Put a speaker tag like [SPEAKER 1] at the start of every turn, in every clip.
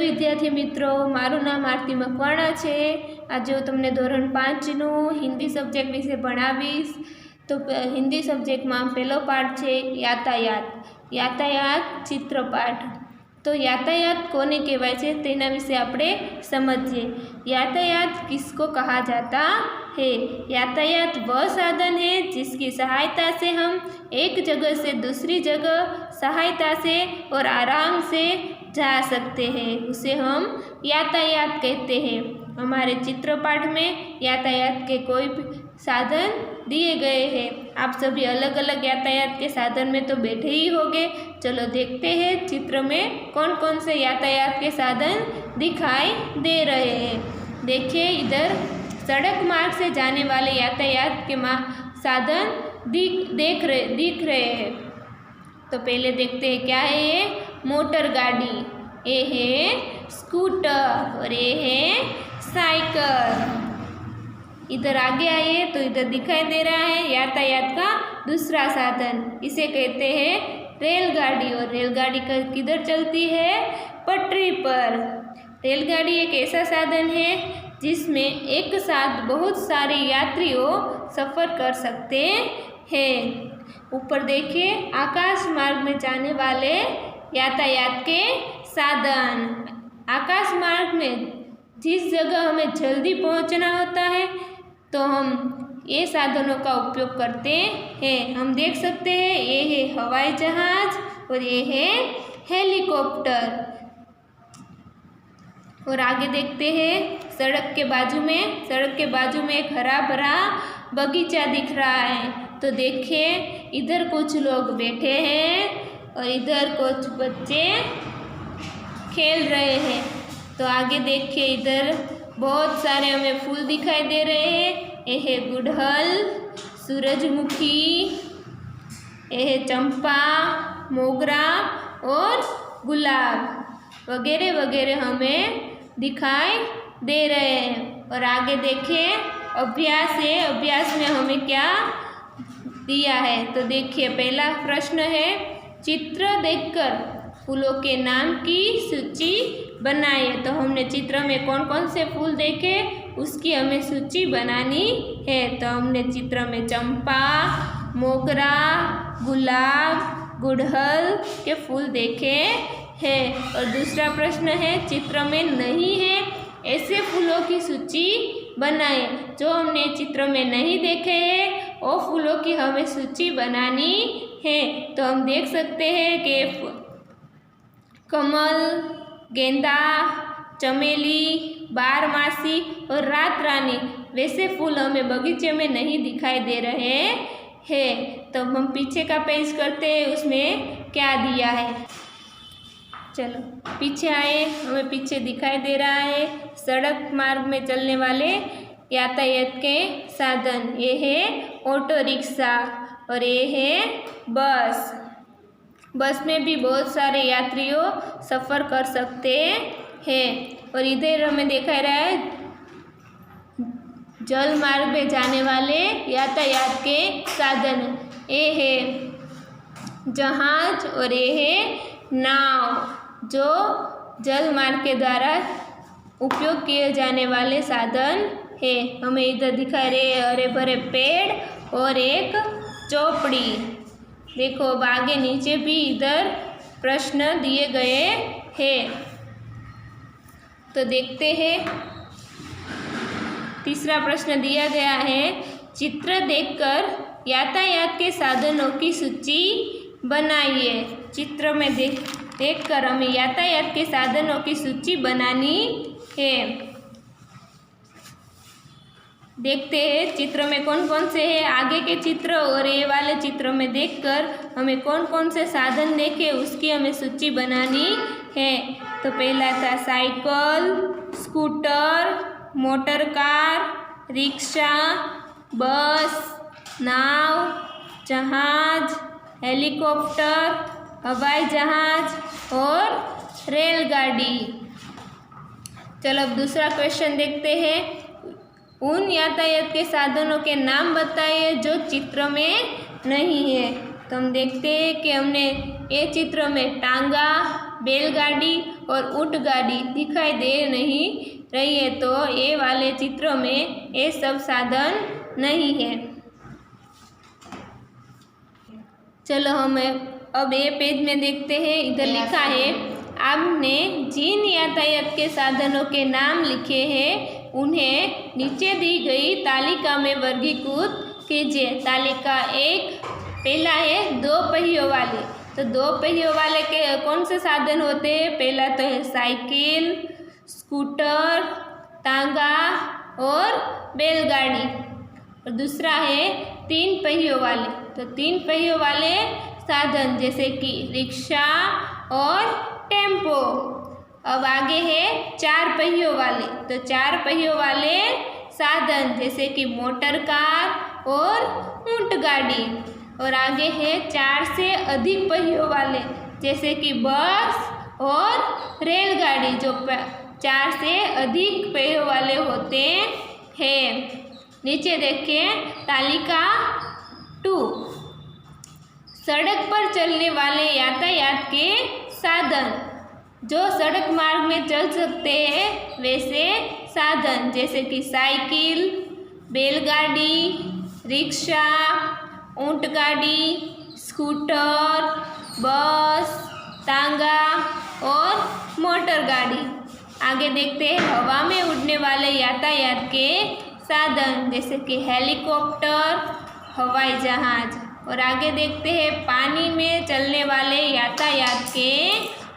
[SPEAKER 1] विद्यार्थी मित्रों, मारू नाम आरती मकवाणा है। आज जो तमने धोरण 5 हिंदी सब्जेक्ट विषे भणावीश। तो हिंदी सब्जेक्ट में पहलो पाठ है यातायात। यातायात चित्रपाठ। तो यातायात कोने कहवाय छे तेना विषे आपणे समझिए। यातायात किसको कहा जाता है? यातायात वह साधन है जिसकी सहायता से हम एक जगह से दूसरी जगह सहायता से और आराम से जा सकते हैं, उसे हम यातायात कहते हैं। हमारे चित्रपाठ में यातायात के कोई भी साधन दिए गए हैं। आप सभी अलग अलग यातायात के साधन में तो बैठे ही होंगे। चलो देखते हैं चित्र में कौन कौन से यातायात के साधन दिखाई दे रहे हैं। देखिए, इधर सड़क मार्ग से जाने वाले यातायात के साधन दिख रहे हैं। तो पहले देखते हैं क्या है ये। मोटर गाड़ी, ये है स्कूटर और ये है साइकिल। इधर आगे आइए तो इधर दिखाई दे रहा है यातायात का दूसरा साधन, इसे कहते हैं रेलगाड़ी। और रेलगाड़ी किधर चलती है? पटरी पर। रेलगाड़ी एक ऐसा साधन है जिसमें एक साथ बहुत सारे यात्रियों सफ़र कर सकते हैं। ऊपर देखिए, आकाश मार्ग में जाने वाले यातायात के साधन। आकाश मार्ग में जिस जगह हमें जल्दी पहुंचना होता है तो हम ये साधनों का उपयोग करते हैं। हम देख सकते हैं ये है हवाई जहाज और ये है हेलीकॉप्टर। और आगे देखते हैं सड़क के बाजू में एक हरा भरा बगीचा दिख रहा है। तो देखिए, इधर कुछ लोग बैठे हैं और इधर कुछ बच्चे खेल रहे हैं। तो आगे देखिए, इधर बहुत सारे हमें फूल दिखाई दे रहे हैं। ये है गुड़हल, सूरजमुखी, ये है चंपा, मोगरा और गुलाब वगैरह वगैरह हमें दिखाई दे रहे हैं। और आगे देखिए, अभ्यास है। अभ्यास में हमें क्या दिया है? तो देखिए, पहला प्रश्न है, चित्र देखकर फूलों के नाम की सूची बनाइए। तो हमने चित्र में कौन कौन से फूल देखे उसकी हमें सूची बनानी है। तो हमने चित्र में चंपा, मोगरा, गुलाब, गुड़हल के फूल देखे हैं। और दूसरा प्रश्न है, चित्र में नहीं है ऐसे फूलों की सूची बनाएं। जो हमने चित्र में नहीं देखे हैं वो फूलों की हमें सूची बनानी है। तो हम देख सकते हैं कि कमल, गेंदा, चमेली, बारमासी और रात रानी वैसे फूल हमें बगीचे में नहीं दिखाई दे रहे हैं। तो हम पीछे का पेज करते हैं, उसमें क्या दिया है। चलो पीछे आए, हमें पीछे दिखाई दे रहा है सड़क मार्ग में चलने वाले यातायात के साधन। ये है ऑटो रिक्शा और ये है बस। बस में भी बहुत सारे यात्रियों सफ़र कर सकते हैं। और इधर हमें दिखा रहा है जल मार्ग में जाने वाले यातायात के साधन। ये है जहाज और ये है नाव, जो जल मार्ग के द्वारा उपयोग किए जाने वाले साधन है। हमें इधर दिखा रहे हरे भरे पेड़ और एक चौपड़ी। देखो, अब आगे नीचे भी इधर प्रश्न दिए गए हैं। तो देखते हैं, तीसरा प्रश्न दिया गया है, चित्र देखकर यातायात के साधनों की सूची बनाइए। चित्र में देखकर हमें यातायात के साधनों की सूची बनानी है। देखते हैं चित्र में कौन कौन से हैं। आगे के चित्र और ये वाले चित्र में देखकर हमें कौन कौन से साधन देखे उसकी हमें सूची बनानी है। तो पहला था cycle, scooter, motor car, rickshaw, बस, नाव, जहाज, हेलीकॉप्टर, हवाई जहाज और रेलगाड़ी। चलो अब दूसरा क्वेश्चन देखते हैं। उन यातायात के साधनों के नाम बताइए जो चित्र में नहीं है। तो हम देखते हैं कि हमने ये चित्र में टांगा, बैलगाड़ी और ऊँट गाड़ी दिखाई दे नहीं रही है, तो ये वाले चित्रों में ये सब साधन नहीं है। चलो हम अब ये पेज में देखते हैं। इधर लिखा है, आपने जिन यातायात के साधनों के नाम लिखे हैं उन्हें नीचे दी गई तालिका में वर्गीकृत कीजिए। तालिका 1, पहला है 2 पहियों वाले। तो 2 पहियों वाले के कौन से साधन होते हैं? पहला तो है साइकिल, स्कूटर, तांगा और बैलगाड़ी। और दूसरा है 3 पहियों वाले। तो 3 पहियों वाले साधन जैसे कि रिक्शा और टेम्पो। अब आगे है 4 पहियों वाले। तो 4 पहियों वाले साधन जैसे कि मोटर कार और ऊँट गाड़ी। और आगे है 4 से अधिक पहियों वाले जैसे कि बस और रेलगाड़ी, जो 4 से अधिक पहियों वाले होते हैं। नीचे देखें तालिका 2, सड़क पर चलने वाले यातायात के साधन, जो सड़क मार्ग में चल सकते हैं वैसे साधन जैसे कि साइकिल, बैलगाड़ी, रिक्शा, ऊँट गाड़ी, स्कूटर, बस, तांगा और मोटर गाड़ी। आगे देखते हैं हवा में उड़ने वाले यातायात के साधन जैसे कि हेलीकॉप्टर, हवाई जहाज। और आगे देखते हैं पानी में चलने वाले यातायात के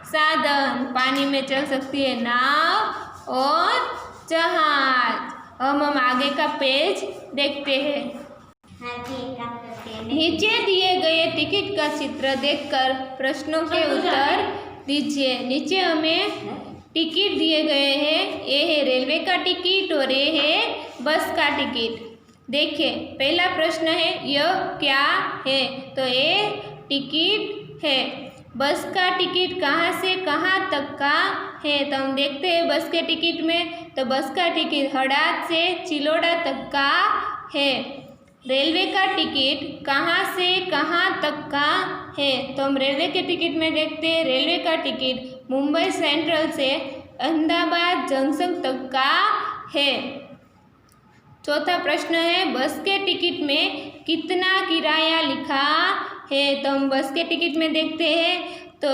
[SPEAKER 1] साधन, पानी में चल सकती है नाव और जहाज। हम आगे का पेज देखते हैं। नीचे दिए गए टिकट का चित्र देखकर प्रश्नों के उत्तर दीजिए। नीचे हमें टिकट दिए गए हैं। ये है रेलवे का टिकट और ये है बस का टिकट। देखिए पहला प्रश्न है, यह क्या है? तो ये टिकट है। बस का टिकट कहाँ से कहाँ तक का है? तो हम देखते हैं बस के टिकट में, तो बस का टिकट हड़ात से चिलोड़ा तक का है। रेलवे का टिकट कहाँ से कहाँ तक का है? तो हम रेलवे के टिकट में देखते हैं, रेलवे का टिकट मुंबई सेंट्रल से अहमदाबाद जंक्शन तक का है। चौथा प्रश्न है, बस के टिकट में कितना किराया लिखा है? तो हम बस के टिकट में देखते हैं, तो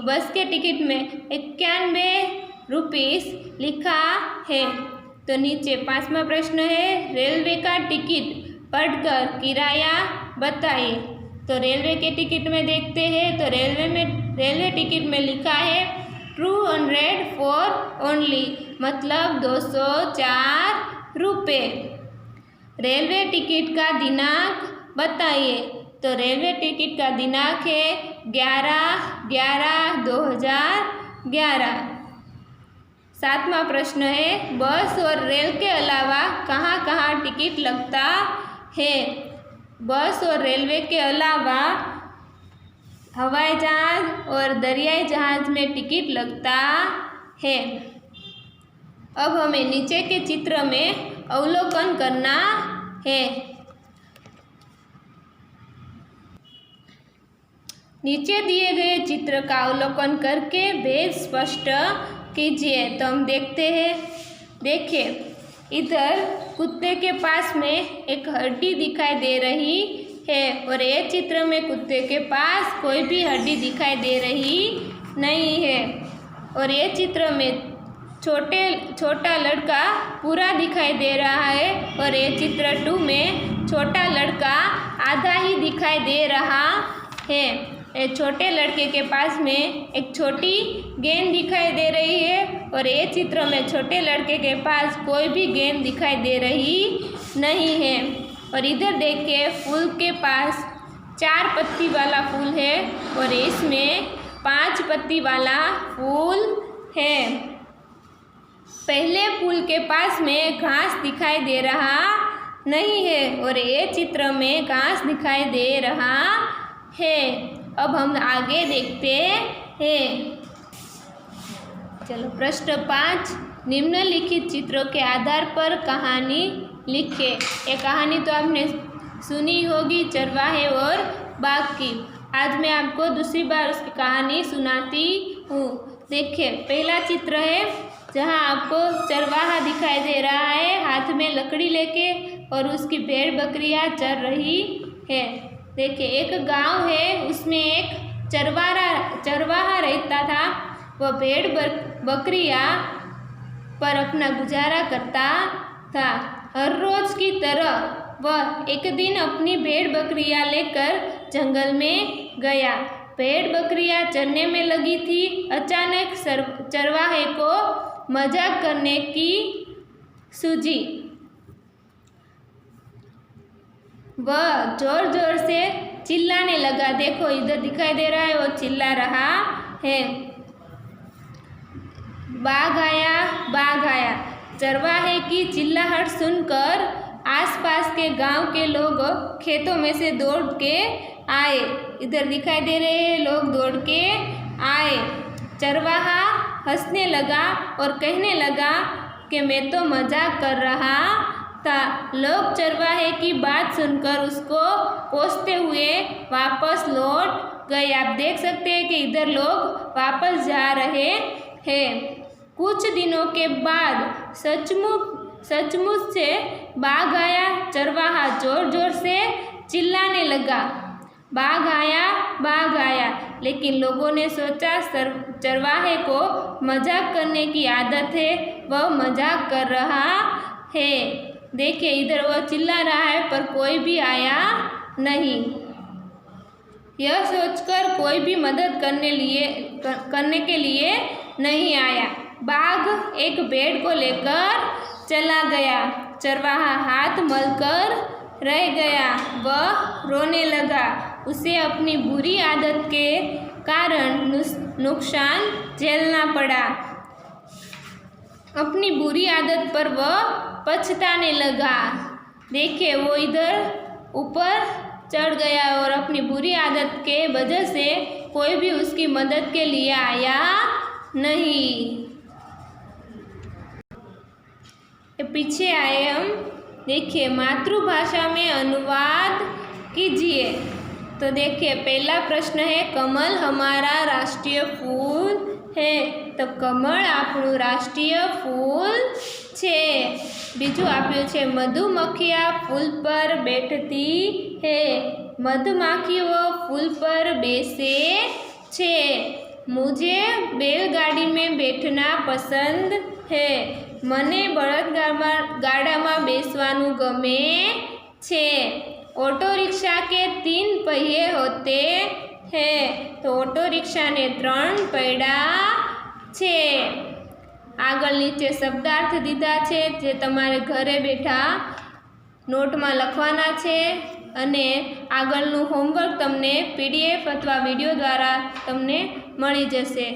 [SPEAKER 1] बस के टिकट में 91 रुपीस लिखा है। तो नीचे 5वां प्रश्न है, रेलवे का टिकट पढ़कर किराया बताइए। तो रेलवे के टिकट में देखते हैं, तो रेलवे टिकट में लिखा है 200 फॉर ओनली, मतलब 204 रुपये। रेलवे टिकट का दिनांक बताइए। तो रेलवे टिकट का दिनांक है 11/11/2011। 7वां प्रश्न है, बस और रेल के अलावा कहाँ कहाँ टिकट लगता है? बस और रेलवे के अलावा हवाई जहाज और दरियाई जहाज में टिकट लगता है। अब हमें नीचे के चित्र में अवलोकन करना है। नीचे दिए गए चित्र का अवलोकन करके भेद स्पष्ट कीजिए। तो हम देखते हैं, देखिए इधर कुत्ते के पास में एक हड्डी दिखाई दे रही है और ये चित्र में कुत्ते के पास कोई भी हड्डी दिखाई दे रही नहीं है। और ये चित्र में छोटा लड़का पूरा दिखाई दे रहा है और ये चित्र 2 में छोटा लड़का आधा ही दिखाई दे रहा है। एक छोटे लड़के के पास में एक छोटी गेंद दिखाई दे रही है और ये चित्र में छोटे लड़के के पास कोई भी गेंद दिखाई दे रही नहीं है। और इधर देखिए फूल के पास 4 पत्ती वाला फूल है और इसमें 5 पत्ती वाला फूल है। पहले फूल के पास में घास दिखाई दे रहा नहीं है और ये चित्र में घास दिखाई दे रहा है। अब हम आगे देखते हैं। चलो प्रश्न 5, निम्नलिखित चित्रों के आधार पर कहानी लिखे। ये कहानी तो आपने सुनी होगी, चरवाहे और बाघ की। आज मैं आपको दूसरी बार उसकी कहानी सुनाती हूँ। देखिए पहला चित्र है जहाँ आपको चरवाहा दिखाई दे रहा है हाथ में लकड़ी लेके और उसकी भेड़ बकरियाँ चर रही है। देखिए एक गांव है, उसमें एक चरवाहा रहता था। वह भेड़ बकरियाँ पर अपना गुजारा करता था। हर रोज की तरह वह एक दिन अपनी भेड़ बकरियाँ लेकर जंगल में गया। भेड़ बकरियाँ चरने में लगी थी। अचानक चरवाहे को मजाक करने की सूझी। वह जोर जोर से चिल्लाने लगा। देखो इधर दिखाई दे रहा है, वो चिल्ला रहा है, बाघ आया, बाघ आया। चरवाहे की चिल्लाहट सुनकर आसपास के गांव के लोग खेतों में से दौड़ के आए। इधर दिखाई दे रहे हैं, लोग दौड़ के आए। चरवाहा हंसने लगा और कहने लगा कि मैं तो मजाक कर रहा था। लोग चरवाहे की बात सुनकर उसको कोसते हुए वापस लौट गए। आप देख सकते हैं कि इधर लोग वापस जा रहे हैं। कुछ दिनों के बाद सचमुच से बाघ आया। चरवाहा जोर जोर से चिल्लाने लगा, बाघ आया, बाघ आया। लेकिन लोगों ने सोचा चरवाहे को मजाक करने की आदत है, वह मजाक कर रहा है। देखिए इधर वह चिल्ला रहा है पर कोई भी आया नहीं। यह सोचकर कोई भी मदद करने के लिए नहीं आया। बाघ एक भेड़ को लेकर चला गया। चरवाहा हाथ मलकर रह गया। वह रोने लगा। उसे अपनी बुरी आदत के कारण नुकसान झेलना पड़ा। अपनी बुरी आदत पर वह पछताने लगा। देखिए वो इधर ऊपर चढ़ गया और अपनी बुरी आदत के वजह से कोई भी उसकी मदद के लिए आया नहीं। पीछे आए हम, देखिए मातृभाषा में अनुवाद कीजिए। तो देखिए पहला प्रश्न है, कमल हमारा राष्ट्रीय फूल है। तो कमल આપણું રાષ્ટ્રીય ફૂલ છે। બીજું આપ્યું છે, મધુમક્ખિयाँ फूल पर बैठती है। मधुमक्खियों फूल पर बेसे छे। मुझे बैलगाड़ी में बैठना पसंद है। मने बળદગાડામાં બેસવાનું ગમે છે। ऑटो रिक्शा के 3 पहिए होते हैं। तो ऑटो रिक्शा ने 3 પૈડા છે। આગળ નીચે શબ્દાર્થ દીધા છે જે તમારે ઘરે બેઠા નોટમાં લખવાના છે અને આગળનું હોમવર્ક તમને PDF અથવા વિડીયો દ્વારા તમને મળી જશે।